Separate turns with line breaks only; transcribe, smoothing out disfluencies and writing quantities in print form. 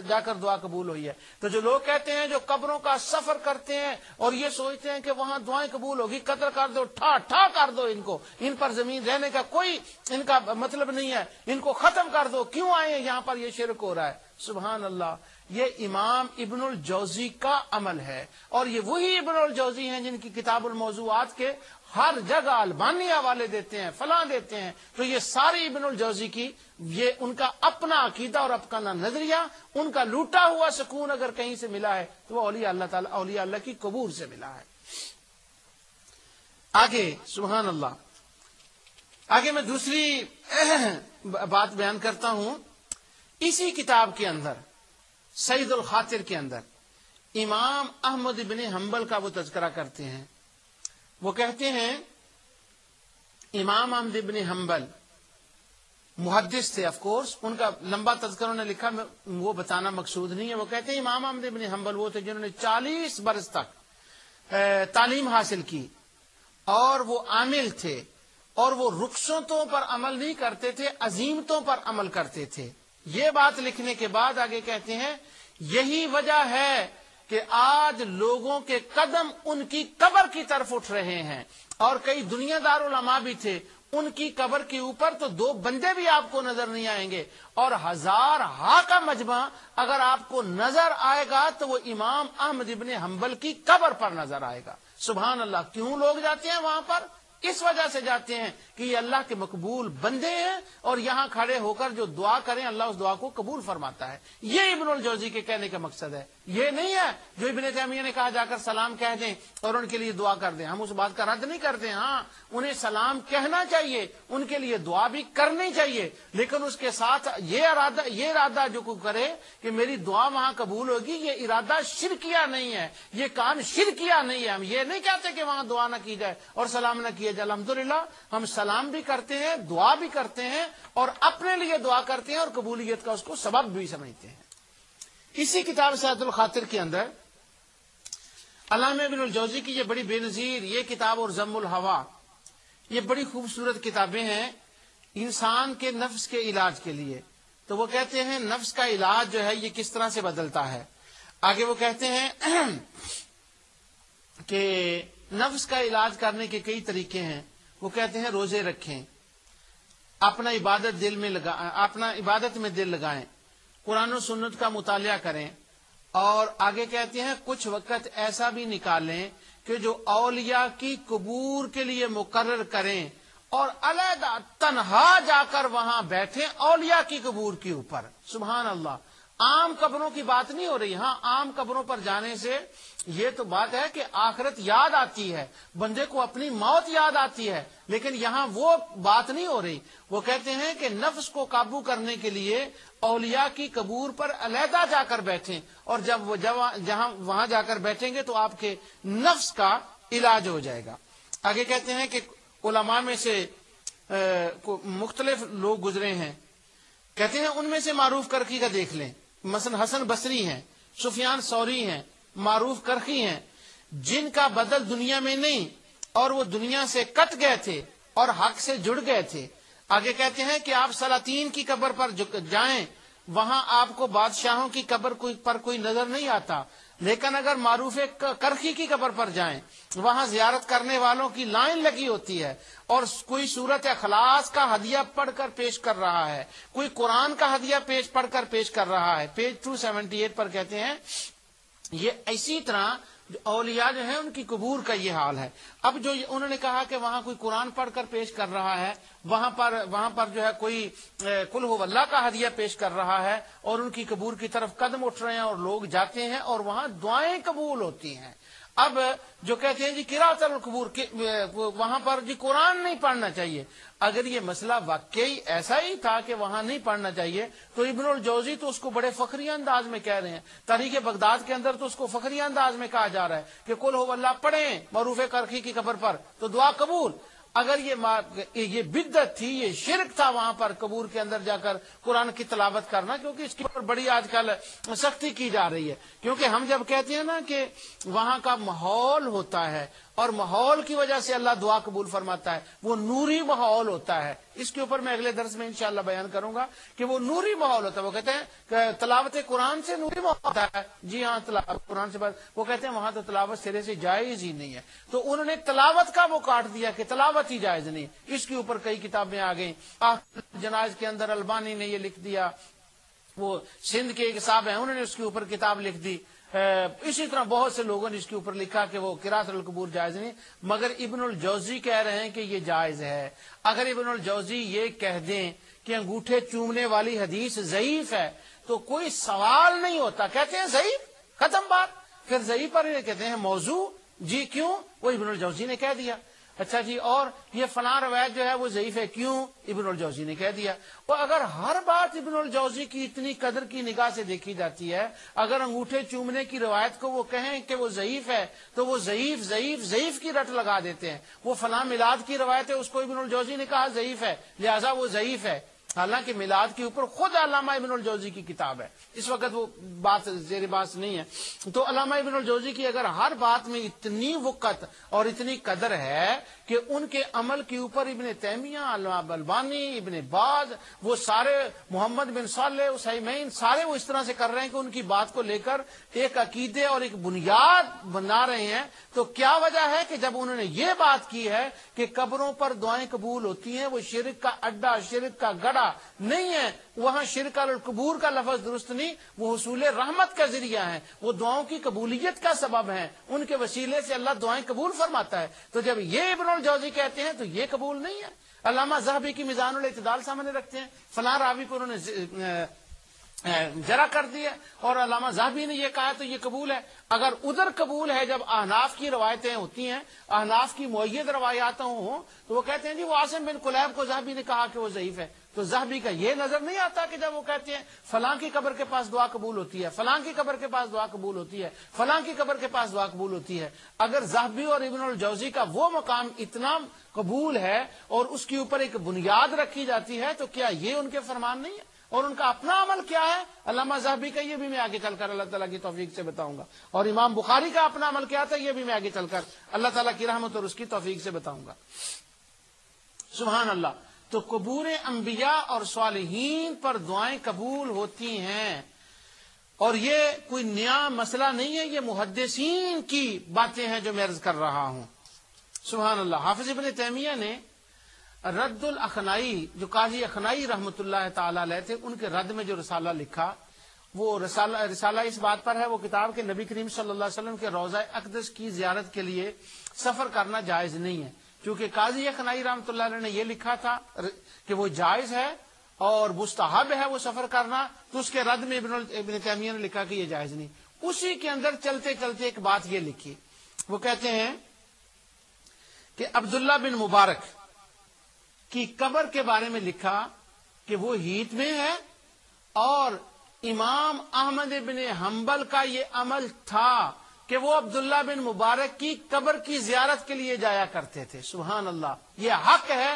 جا کر دعا قبول ہوئی ہے۔ تو جو لوگ کہتے ہیں جو قبروں کا سفر کرتے ہیں اور یہ سوچتے ہیں کہ وہاں دعائیں قبول ہوگی، قتل کر دو، ٹھا کر دو ان کو، ان پر زمین رہنے کا کوئی ان کا مطلب نہیں ہے، ان کو ختم کر دو، کیوں آئے ہیں یہاں پر، یہ شرک ہو رہا ہے۔ سبحان اللہ، یہ امام ابن الجوزی کا عمل ہے، اور یہ وہی ابن الجوزی ہیں جن کی کتاب الموضوعات کے ہر جگہ البانی حوالے دیتے ہیں، فلاں دیتے ہیں۔ تو یہ ساری ابن الجوزی کی یہ ان کا اپنا عقیدہ اور اپنا نظریہ، ان کا لوٹا ہوا سکون اگر کہیں سے ملا ہے تو وہ اولیاء اللہ تعالی، اولیاء اللہ کی قبور سے ملا ہے۔ آگے سبحان اللہ، آگے میں دوسری بات بیان کرتا ہوں۔ اسی کتاب کے اندر سید الخاطر کے اندر امام احمد بن حنبل کا وہ تذکرہ کرتے ہیں۔ وہ کہتے ہیں امام احمد بن حنبل محدث تھے، آف کورس ان کا لمبا تذکرہ انہوں نے لکھا، وہ بتانا مقصود نہیں ہے۔ وہ کہتے ہیں امام احمد بن حنبل وہ تھے جنہوں نے 40 برس تک تعلیم حاصل کی، اور وہ عامل تھے، اور وہ رخصتوں پر عمل نہیں کرتے تھے، عزیمتوں پر عمل کرتے تھے۔ یہ بات لکھنے کے بعد آگے کہتے ہیں یہی وجہ ہے کہ آج لوگوں کے قدم ان کی قبر کی طرف اٹھ رہے ہیں، اور کئی دنیا دار علماء بھی تھے، ان کی قبر کے اوپر تو 2 بندے بھی آپ کو نظر نہیں آئیں گے، اور 1000 کا مجمع اگر آپ کو نظر آئے گا تو وہ امام احمد بن حنبل کی قبر پر نظر آئے گا۔ سبحان اللہ، کیوں لوگ جاتے ہیں وہاں پر؟ اس وجہ سے جاتے ہیں کہ یہ اللہ کے مقبول بندے ہیں، اور یہاں کھڑے ہو کر جو دعا کریں اللہ اس دعا کو قبول فرماتا ہے۔ یہ ابن الجوزی کے کہنے کا مقصد ہے، یہ نہیں ہے جو ابن تیمیہ نے کہا جا کر سلام کہہ دیں اور ان کے لیے دعا کر دیں۔ ہم اس بات کا رد نہیں کرتے، ہاں انہیں سلام کہنا چاہیے، ان کے لیے دعا بھی کرنی چاہیے، لیکن اس کے ساتھ یہ ارادہ جو کوئی کرے کہ میری دعا وہاں قبول ہوگی، یہ ارادہ شرکیہ نہیں ہے، یہ کام شرکیہ نہیں ہے۔ ہم یہ نہیں کہتے کہ وہاں دعا نہ کی جائے اور سلام نہ کیا جائے، الحمدللہ ہم سلام بھی کرتے ہیں، دعا بھی کرتے ہیں، اور اپنے لیے دعا کرتے ہیں، اور قبولیت کا اس کو سبب بھی سمجھتے ہیں۔ اسی کتاب سید الخاطر کے اندر علامہ ابن الجوزی کی یہ بڑی بے نظیر یہ کتاب اور ضم الہوا، یہ بڑی خوبصورت کتابیں ہیں انسان کے نفس کے علاج کے لیے۔ تو وہ کہتے ہیں نفس کا علاج جو ہے یہ کس طرح سے بدلتا ہے۔ آگے وہ کہتے ہیں کہ نفس کا علاج کرنے کے کئی طریقے ہیں۔ وہ کہتے ہیں روزے رکھیں، اپنا عبادت میں دل لگائیں، قرآن و سنت کا مطالعہ کریں، اور آگے کہتے ہیں کچھ وقت ایسا بھی نکالیں کہ جو اولیاء کی قبور کے لیے مقرر کریں، اور علیحدہ تنہا جا کر وہاں بیٹھیں اولیاء کی قبور کے اوپر۔ سبحان اللہ، عام قبروں کی بات نہیں ہو رہی، ہاں عام قبروں پر جانے سے یہ تو بات ہے کہ آخرت یاد آتی ہے، بندے کو اپنی موت یاد آتی ہے، لیکن یہاں وہ بات نہیں ہو رہی۔ وہ کہتے ہیں کہ نفس کو قابو کرنے کے لیے اولیاء کی قبور پر علیحدہ جا کر بیٹھیں، اور جہاں وہاں جا کر بیٹھیں گے تو آپ کے نفس کا علاج ہو جائے گا۔ آگے کہتے ہیں کہ علماء میں سے مختلف لوگ گزرے ہیں، کہتے ہیں ان میں سے معروف کرخی کا دیکھ لیں، مثلا حسن بصری ہیں، سفیان ثوری ہیں، معروف کرخی ہیں، جن کا بدل دنیا میں نہیں، اور وہ دنیا سے کٹ گئے تھے اور حق سے جڑ گئے تھے۔ آگے کہتے ہیں کہ آپ سلاطین کی قبر پر جائیں، وہاں آپ کو بادشاہوں کی قبر پر کوئی نظر نہیں آتا، لیکن اگر معروف کرخی کی قبر پر جائیں وہاں زیارت کرنے والوں کی لائن لگی ہوتی ہے، اور کوئی سورت اخلاص کا ہدیہ پڑھ کر پیش کر رہا ہے، کوئی قرآن کا ہدیہ پڑھ کر پیش کر رہا ہے۔ پیج 278 پر کہتے ہیں یہ اسی طرح اولیاء جو ہیں ان کی قبور کا یہ حال ہے۔ اب جو انہوں نے کہا کہ وہاں کوئی قرآن پڑھ کر پیش کر رہا ہے، وہاں پر جو ہے کوئی قل هو اللہ کا ہدیہ پیش کر رہا ہے، اور ان کی قبور کی طرف قدم اٹھ رہے ہیں، اور لوگ جاتے ہیں اور وہاں دعائیں قبول ہوتی ہیں۔ اب جو کہتے ہیں جی قراءۃ القبور، وہاں پر جی قرآن نہیں پڑھنا چاہیے، اگر یہ مسئلہ واقعی ایسا ہی تھا کہ وہاں نہیں پڑھنا چاہیے تو ابن الجوزی تو اس کو بڑے فخری انداز میں کہہ رہے ہیں، تاریخ بغداد کے اندر تو اس کو فخری انداز میں کہا جا رہا ہے کہ قل هو اللہ پڑھیں معروف کرخی کی قبر پر تو دعا قبول۔ اگر یہ بدعت تھی، یہ شرک تھا وہاں پر قبور کے اندر جا کر قرآن کی تلاوت کرنا، کیونکہ اس کے اوپر بڑی آج کل سختی کی جا رہی ہے، کیونکہ ہم جب کہتے ہیں نا کہ وہاں کا ماحول ہوتا ہے اور ماحول کی وجہ سے اللہ دعا قبول فرماتا ہے، وہ نوری ماحول ہوتا ہے. اس کے اوپر میں اگلے درس میں انشاءاللہ بیان کروں گا کہ وہ نوری ماحول ہوتا ہے. وہ کہتے ہیں کہ تلاوت قرآن سے نوری ماحول ہوتا ہے. جی ہاں، تلاوت قرآن سے بات، وہ کہتے ہیں وہاں تو تلاوت سرے سے جائز ہی نہیں ہے. تو انہوں نے تلاوت کا وہ کاٹ دیا کہ تلاوت ہی جائز نہیں. اس کے اوپر کئی کتابیں آ گئیں. جناز کے اندر البانی نے یہ لکھ دیا، وہ سندھ کے ایک صاحب ہیں انہوں نے اس کے اوپر کتاب لکھ دی. اسی طرح بہت سے لوگوں نے اس کے اوپر لکھا کہ وہ قراءۃ القبور جائز نہیں. مگر ابن الجوزی کہہ رہے ہیں کہ یہ جائز ہے. اگر ابن الجوزی یہ کہہ دیں کہ انگوٹھے چومنے والی حدیث ضعیف ہے تو کوئی سوال نہیں ہوتا، کہتے ہیں ضعیف، ختم بات. پھر ضعیف پر کہتے ہیں موضوع. جی کیوں؟ وہ ابن الجوزی نے کہہ دیا. اچھا جی، اور یہ فلاں روایت جو ہے وہ ضعیف ہے، کیوں؟ ابن الجوزی نے کہہ دیا. اور اگر ہر بات ابن الجوزی کی اتنی قدر کی نگاہ سے دیکھی جاتی ہے، اگر انگوٹھے چومنے کی روایت کو وہ کہیں کہ وہ ضعیف ہے تو وہ ضعیف ضعیف ضعیف کی رٹ لگا دیتے ہیں. وہ فلاں میلاد کی روایت ہے، اس کو ابن الجوزی نے کہا ضعیف ہے، لہذا وہ ضعیف ہے. حالانکہ میلاد کے اوپر خود علامہ ابن الجوزی کی کتاب ہے. اس وقت وہ بات زیر بحث نہیں ہے. تو علامہ ابن الجوزی کی اگر ہر بات میں اتنی وقت اور اتنی قدر ہے کہ ان کے عمل کے اوپر ابن تیمیہ، علامہ البانی، ابن باز، وہ سارے محمد بن صالح عثیمین سارے وہ اس طرح سے کر رہے ہیں کہ ان کی بات کو لے کر ایک عقیدے اور ایک بنیاد بنا رہے ہیں. تو کیا وجہ ہے کہ جب انہوں نے یہ بات کی ہے کہ قبروں پر دعائیں قبول ہوتی ہیں، وہ شرک کا اڈا، شرک کا گڑھا نہیں ہے، وہاں شرک القبور کا لفظ درست نہیں، وہ حصول رحمت کا ذریعہ ہے، وہ دعاؤں کی قبولیت کا سبب ہے، ان کے وسیلے سے اللہ دعائیں قبول فرماتا ہے. تو جب یہ ابن الجوزی کہتے ہیں تو یہ قبول نہیں ہے. علامہ ذہبی کی میزان الاعتدال سامنے رکھتے ہیں، فلاں راوی کو انہوں نے جرح کر دیا اور علامہ ذہبی نے یہ کہا تو یہ قبول ہے. اگر ادھر قبول ہے جب احناف کی روایتیں ہوتی ہیں، احناف کی مؤید روایات ہوں، تو وہ کہتے ہیں جی وہ عاصم بن کلیب کو ذہبی نے کہا کہ وہ ضعیف ہے. تو ذہبی کا یہ نظر نہیں آتا کہ جب وہ کہتے ہیں فلاں کی قبر کے پاس دعا قبول ہوتی ہے، فلاں کی قبر کے پاس دعا قبول ہوتی ہے، فلاں کی قبر کے پاس دعا قبول ہوتی ہے. اگر ذہبی اور ابن الجوزی کا وہ مقام اتنا قبول ہے اور اس کے اوپر ایک بنیاد رکھی جاتی ہے تو کیا یہ ان کے فرمان نہیں ہے؟ اور ان کا اپنا عمل کیا ہے علامہ ذہبی کا، یہ بھی میں آگے چل کر اللہ تعالیٰ کی توفیق سے بتاؤں گا. اور امام بخاری کا اپنا عمل کیا تھا، یہ بھی میں آگے چل کر اللہ تعالیٰ کی رحمت اور اس کی توفیق سے بتاؤں گا. سبحان اللہ. تو قبور انبیاء اور صالحین پر دعائیں قبول ہوتی ہیں، اور یہ کوئی نیا مسئلہ نہیں ہے، یہ محدثین کی باتیں ہیں جو میں عرض کر رہا ہوں. سبحان اللہ. حافظ ابن تیمیہ نے رد الاخنائی، جو قاضی اخنائی رحمۃ اللہ تعالی علیہ تھے، ان کے رد میں جو رسالہ لکھا، وہ رسالہ اس بات پر ہے، وہ کتاب کے نبی کریم صلی اللہ علیہ وسلم کے روضہ اقدس کی زیارت کے لیے سفر کرنا جائز نہیں ہے. کیونکہ قاضی اخنائی رحمۃ اللہ علیہ نے یہ لکھا تھا کہ وہ جائز ہے اور مستحب ہے وہ سفر کرنا، تو اس کے رد میں ابن تیمیہ نے لکھا کہ یہ جائز نہیں. اسی کے اندر چلتے چلتے ایک بات یہ لکھی، وہ کہتے ہیں کہ عبداللہ بن مبارک کی قبر کے بارے میں لکھا کہ وہ ہیت میں ہے، اور امام احمد بن حنبل کا یہ عمل تھا کہ وہ عبداللہ بن مبارک کی قبر کی زیارت کے لیے جایا کرتے تھے. سبحان اللہ. یہ حق ہے